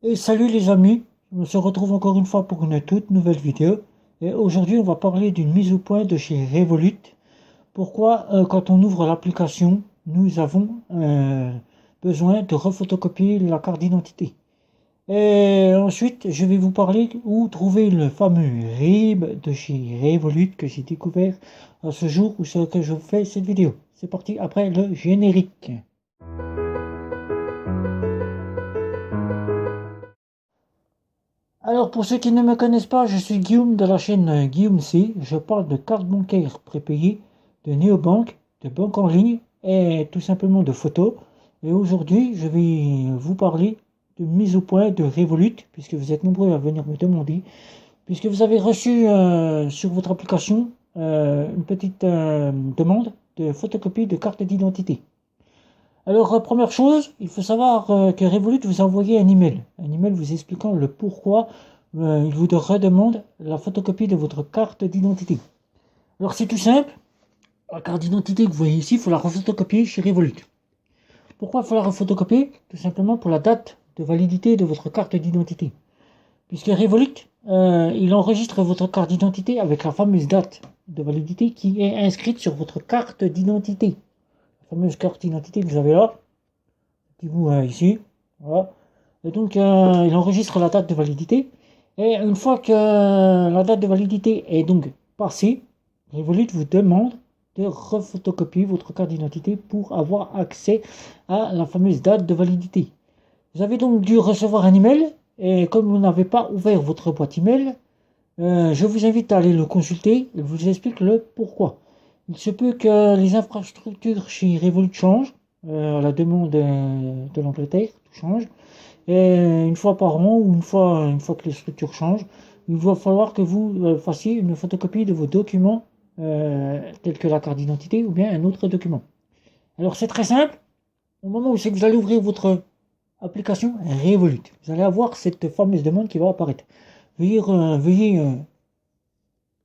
Et salut les amis, on se retrouve encore une fois pour une toute nouvelle vidéo. Et aujourd'hui, on va parler d'une mise au point de chez Revolut. Pourquoi, quand on ouvre l'application, nous avons besoin de refotocopier la carte d'identité. Et ensuite, je vais vous parler où trouver le fameux RIB de chez Revolut que j'ai découvert à ce jour où c'est que je fais cette vidéo. C'est parti après le générique. Alors pour ceux qui ne me connaissent pas, je suis Guillaume de la chaîne Guillaume C. Je parle de carte bancaire prépayée, de néobanque, de banque en ligne et tout simplement de photos. Et aujourd'hui, je vais vous parler de mise au point de Revolut, puisque vous êtes nombreux à venir me demander, puisque vous avez reçu sur votre application une petite demande de photocopie de carte d'identité. Alors, première chose, il faut savoir que Revolut vous a envoyé un email. Un email vous expliquant le pourquoi il vous redemande la photocopie de votre carte d'identité. Alors, c'est tout simple. La carte d'identité que vous voyez ici, il faut la refotocopier chez Revolut. Pourquoi il faut la refotocopier? Tout simplement pour la date de validité de votre carte d'identité. Puisque Revolut, il enregistre votre carte d'identité avec la fameuse date de validité qui est inscrite sur votre carte d'identité. La fameuse carte d'identité que vous avez là, petit bout ici. Voilà. Et donc, il enregistre la date de validité. Et une fois que la date de validité est donc passée, Revolut vous demande de refotocopier votre carte d'identité pour avoir accès à la fameuse date de validité. Vous avez donc dû recevoir un email. Et comme vous n'avez pas ouvert votre boîte email, je vous invite à aller le consulter. Je vous explique le pourquoi. Il se peut que les infrastructures chez Revolut changent, à la demande de l'Angleterre, tout change. Et une fois par an ou une fois que les structures changent, il va falloir que vous fassiez une photocopie de vos documents, tels que la carte d'identité ou bien un autre document. Alors c'est très simple. Au moment où c'est que vous allez ouvrir votre application Revolut, vous allez avoir cette fameuse demande qui va apparaître. Veuillez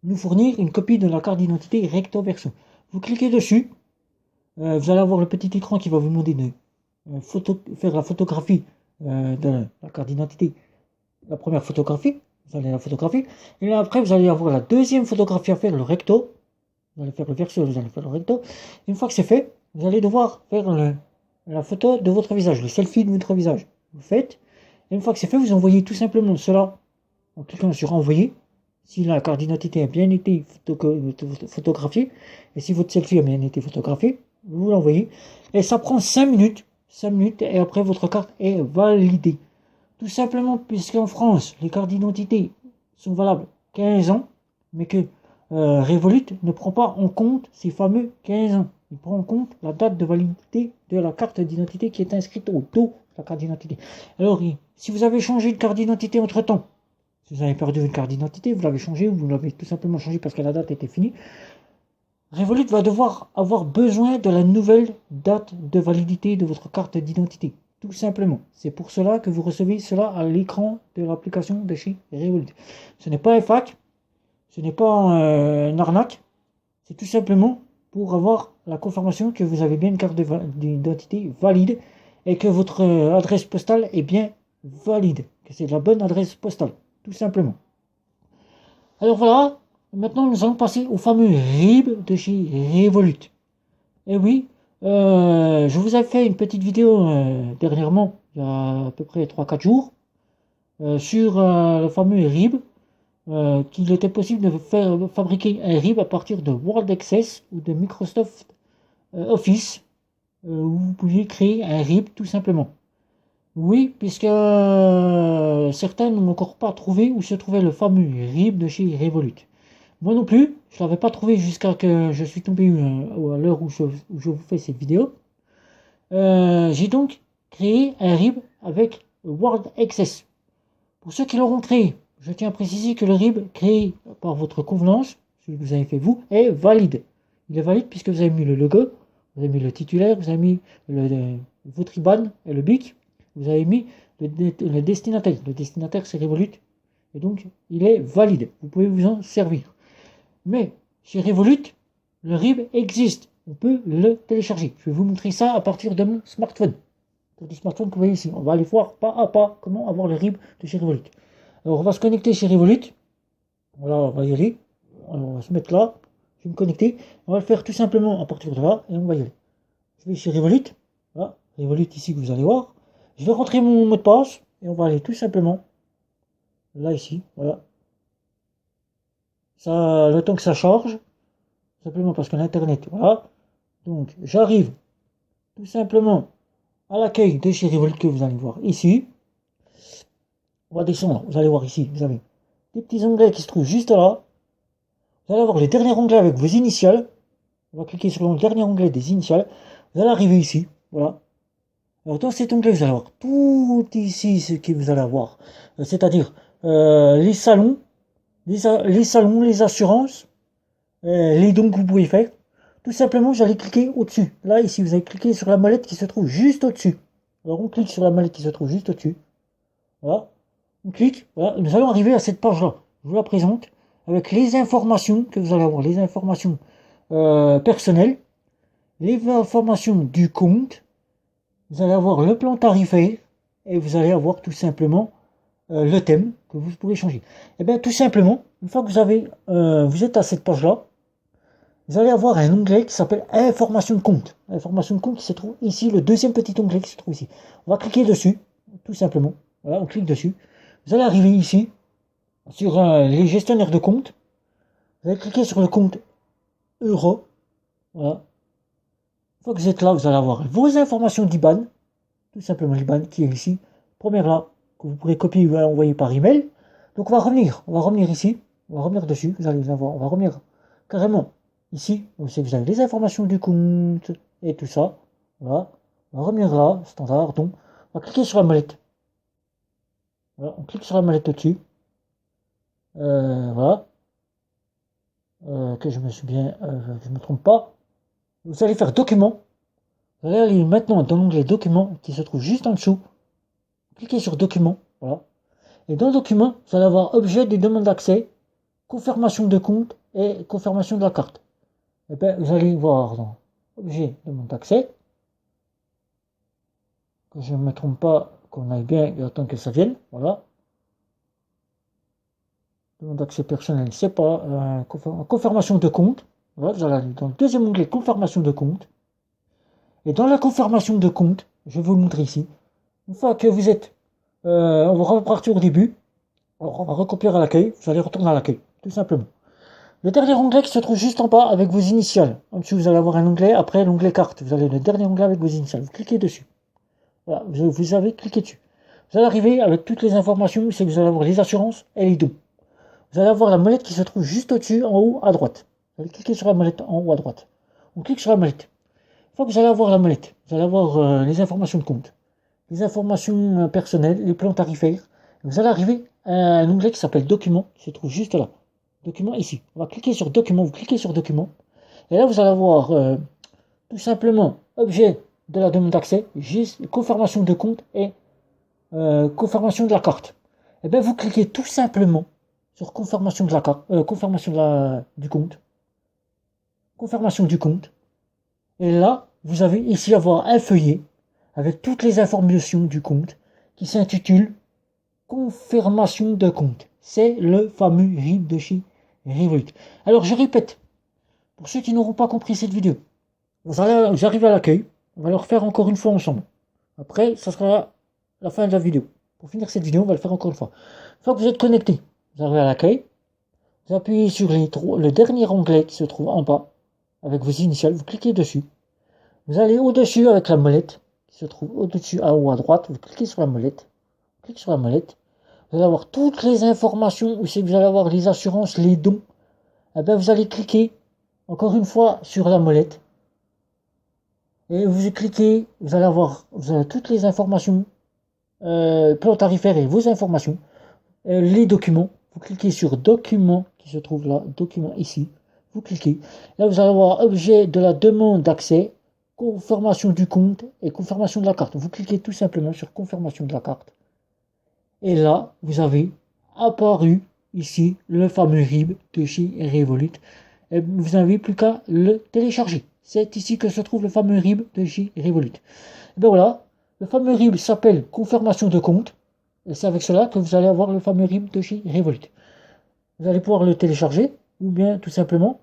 nous fournir une copie de la carte d'identité recto verso. Vous cliquez dessus, vous allez avoir le petit écran qui va vous demander de faire la photographie de la carte d'identité, la première photographie, vous allez la photographier, et là, après vous allez avoir la deuxième photographie à faire, le recto, vous allez faire le verso, vous allez faire le recto. Une fois que c'est fait, vous allez devoir faire la photo de votre visage, le selfie de votre visage. Vous faites, et une fois que c'est fait, vous envoyez tout simplement cela en cliquant sur envoyer. Si la carte d'identité a bien été photographiée, et si votre selfie a bien été photographié, vous l'envoyez. Et ça prend 5 minutes. 5 minutes, et après votre carte est validée. Tout simplement puisqu'en France, les cartes d'identité sont valables 15 ans, mais que Revolut ne prend pas en compte ces fameux 15 ans. Il prend en compte la date de validité de la carte d'identité qui est inscrite au dos de la carte d'identité. Alors, si vous avez changé de carte d'identité entre-temps, si vous avez perdu une carte d'identité, vous l'avez changée ou vous l'avez tout simplement changée parce que la date était finie, Revolut va devoir avoir besoin de la nouvelle date de validité de votre carte d'identité. Tout simplement. C'est pour cela que vous recevez cela à l'écran de l'application de chez Revolut. Ce n'est pas un FAQ, ce n'est pas une arnaque, c'est tout simplement pour avoir la confirmation que vous avez bien une carte d'identité valide et que votre adresse postale est bien valide, que c'est la bonne adresse postale, tout simplement. Alors voilà, maintenant nous allons passer au fameux RIB de chez Revolut. Et oui, je vous ai fait une petite vidéo dernièrement, il y a à peu près 3-4 jours, sur le fameux RIB, qu'il était possible de fabriquer un RIB à partir de Word Access ou de Microsoft Office, où vous pouviez créer un RIB tout simplement. Oui, puisque certains n'ont encore pas trouvé où se trouvait le fameux RIB de chez Revolut. Moi non plus, je ne l'avais pas trouvé jusqu'à que je suis tombé à l'heure où je vous fais cette vidéo. J'ai donc créé un RIB avec Word Access. Pour ceux qui l'auront créé, je tiens à préciser que le RIB créé par votre convenance, celui que vous avez fait vous, est valide. Il est valide puisque vous avez mis le logo, vous avez mis le titulaire, vous avez mis votre IBAN et le BIC, vous avez mis le destinataire. Le destinataire, c'est Revolut. Et donc, il est valide. Vous pouvez vous en servir. Mais, chez Revolut, le RIB existe. On peut le télécharger. Je vais vous montrer ça à partir de mon smartphone. du smartphone que vous voyez ici. On va aller voir pas à pas comment avoir le RIB de chez Revolut. Alors on va se connecter chez Revolut. Voilà, on va y aller. Alors, on va se mettre là. Je vais me connecter. On va le faire tout simplement à partir de là et on va y aller. Je vais chez Revolut. Voilà, Revolut ici que vous allez voir. Je vais rentrer mon mot de passe et on va aller tout simplement là ici. Voilà. Ça, le temps que ça charge, simplement parce que l'internet, voilà. Donc j'arrive tout simplement à l'accueil de chez Revolut que vous allez voir ici. On va descendre, vous allez voir ici, vous avez des petits onglets qui se trouvent juste là. Vous allez avoir le dernier onglet avec vos initiales. On va cliquer sur le dernier onglet des initiales. Vous allez arriver ici, voilà. Alors dans cet onglet, vous allez avoir tout ici ce que vous allez avoir. C'est-à-dire les salons, les assurances, les dons que vous pouvez faire. Tout simplement, vous allez cliquer au-dessus. Là, ici, vous allez cliquer sur la molette qui se trouve juste au-dessus. Alors on clique sur la molette qui se trouve juste au-dessus. Voilà. On clique, voilà. Nous allons arriver à cette page-là. Je vous la présente avec les informations que vous allez avoir, les informations personnelles, les informations du compte. Vous allez avoir le plan tarifaire et vous allez avoir tout simplement le thème que vous pouvez changer. Et bien tout simplement, une fois que vous êtes à cette page-là, vous allez avoir un onglet qui s'appelle Information de compte. Information de compte qui se trouve ici, le deuxième petit onglet qui se trouve ici. On va cliquer dessus, tout simplement. Voilà, on clique dessus. Vous allez arriver ici, sur les gestionnaires de compte. Vous allez cliquer sur le compte euro. Voilà. Une fois que vous êtes là, vous allez avoir vos informations d'IBAN. Tout simplement l'IBAN qui est ici. Première là, que vous pourrez copier ou envoyer par email. Donc on va revenir ici. On va revenir dessus. Vous allez les avoir. On va revenir carrément ici. Vous avez les informations du compte et tout ça. Voilà. On va revenir là, standard. Donc on va cliquer sur la molette. Voilà, on clique sur la molette au-dessus. Voilà. Que je me souviens, je ne me trompe pas. Vous allez faire document. Vous allez aller maintenant dans l'onglet document qui se trouve juste en dessous. Cliquez sur document. Voilà. Et dans document, vous allez avoir objet des demandes d'accès, confirmation de compte et confirmation de la carte. Et bien, vous allez voir dans objet demande d'accès. Que je ne me trompe pas, qu'on aille bien, j'attends que ça vienne. Voilà. Demande d'accès personnel, c'est pas confirmation de compte. Voilà, vous allez aller dans le deuxième onglet confirmation de compte. Et dans la confirmation de compte, je vais vous le montrer ici. Une fois que vous êtes, on va repartir au début. Alors, on va recopier à l'accueil. Vous allez retourner à l'accueil, tout simplement. Le dernier onglet qui se trouve juste en bas avec vos initiales. En dessous, vous allez avoir un onglet. Après, l'onglet carte. Vous avez le dernier onglet avec vos initiales. Vous cliquez dessus. Voilà, vous avez cliqué dessus. Vous allez arriver avec toutes les informations. C'est que vous allez avoir les assurances et les dons. Vous allez avoir la molette qui se trouve juste au-dessus, en haut, à droite. Vous allez cliquer sur la molette en haut à droite. On clique sur la molette. Une fois que vous allez avoir la molette, vous allez avoir les informations de compte, les informations personnelles, les plans tarifaires. Vous allez arriver à un onglet qui s'appelle Documents, qui se trouve juste là. Document ici. On va cliquer sur Documents, vous cliquez sur Documents. Et là, vous allez avoir tout simplement objet de la demande d'accès, confirmation de compte et confirmation de la carte. Et bien, vous cliquez tout simplement sur confirmation de la carte, confirmation du compte. Confirmation du compte. Et là, vous avez ici avoir un feuillet avec toutes les informations du compte qui s'intitule confirmation de compte. C'est le fameux RIB de chez Revolut. Alors, je répète, pour ceux qui n'auront pas compris cette vidéo, j'arrive à l'accueil, on va le refaire encore une fois ensemble. Après, ça sera la fin de la vidéo. Pour finir cette vidéo, on va le faire encore une fois. Une fois que vous êtes connecté, vous arrivez à l'accueil, vous appuyez sur le dernier onglet qui se trouve en bas, avec vos initiales, vous cliquez dessus. Vous allez au-dessus avec la molette, qui se trouve au-dessus, en haut à droite, vous cliquez sur la molette. Cliquez sur la molette. Vous allez avoir toutes les informations, où c'est que vous allez avoir les assurances, les dons. Et bien vous allez cliquer, encore une fois, sur la molette. Et vous cliquez, vous avez toutes les informations, plan tarifaire et vos informations, les documents. Vous cliquez sur documents, qui se trouve là, document ici. Vous cliquez. Là, vous allez avoir objet de la demande d'accès, confirmation du compte et confirmation de la carte. Vous cliquez tout simplement sur confirmation de la carte. Et là, vous avez apparu ici le fameux RIB de chez Revolut. Et vous n'avez plus qu'à le télécharger. C'est ici que se trouve le fameux RIB de chez Revolut. Et bien voilà, Le fameux RIB s'appelle confirmation de compte. Et c'est avec cela que vous allez avoir le fameux RIB de chez Revolut. Vous allez pouvoir le télécharger ou bien tout simplement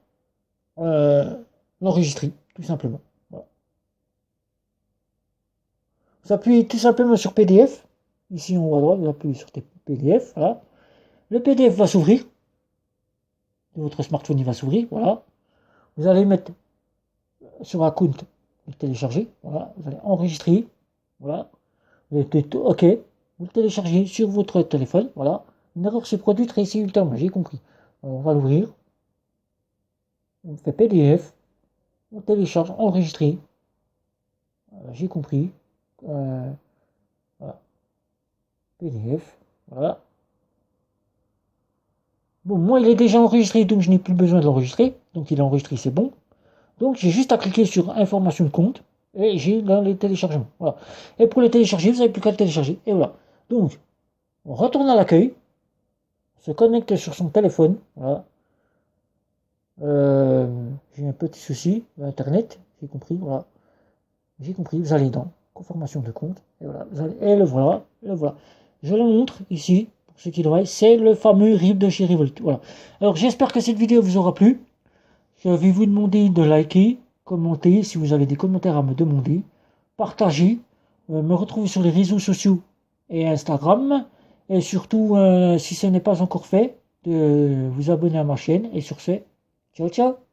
euh, l'enregistrer, tout simplement. Voilà. Vous appuyez tout simplement sur PDF. Ici en haut à droite, vous appuyez sur PDF. Voilà. Le PDF va s'ouvrir. Votre smartphone il va s'ouvrir. Voilà. Vous allez mettre sur un compte le télécharger. Voilà. Vous allez enregistrer. Voilà. Vous allez OK. Vous le téléchargez sur votre téléphone. Voilà. Une erreur s'est produite, réussie ultérieurement. J'ai compris. Alors, on va l'ouvrir. On fait PDF. On télécharge, enregistrer. J'ai compris. Voilà. PDF. Voilà. Bon, moi, il est déjà enregistré, donc je n'ai plus besoin de l'enregistrer. Donc, il est enregistré, c'est bon. Donc, j'ai juste à cliquer sur information de compte et j'ai dans les téléchargements. Voilà. Et pour les télécharger, vous n'avez plus qu'à le télécharger. Et voilà. Donc, on retourne à l'accueil, se connecte sur son téléphone. Voilà. J'ai un petit souci, Internet, j'ai compris. Voilà. J'ai compris. Vous allez dans confirmation de compte. Et voilà. Et le voilà. Le voilà. Je le montre ici. Ce qui devrait, c'est le fameux RIB de chez Revolut. Voilà. Alors j'espère que cette vidéo vous aura plu. Je vais vous demander de liker, commenter si vous avez des commentaires à me demander, partager, me retrouver sur les réseaux sociaux et Instagram. Et surtout, si ce n'est pas encore fait, de vous abonner à ma chaîne. Et sur ce, ciao ciao.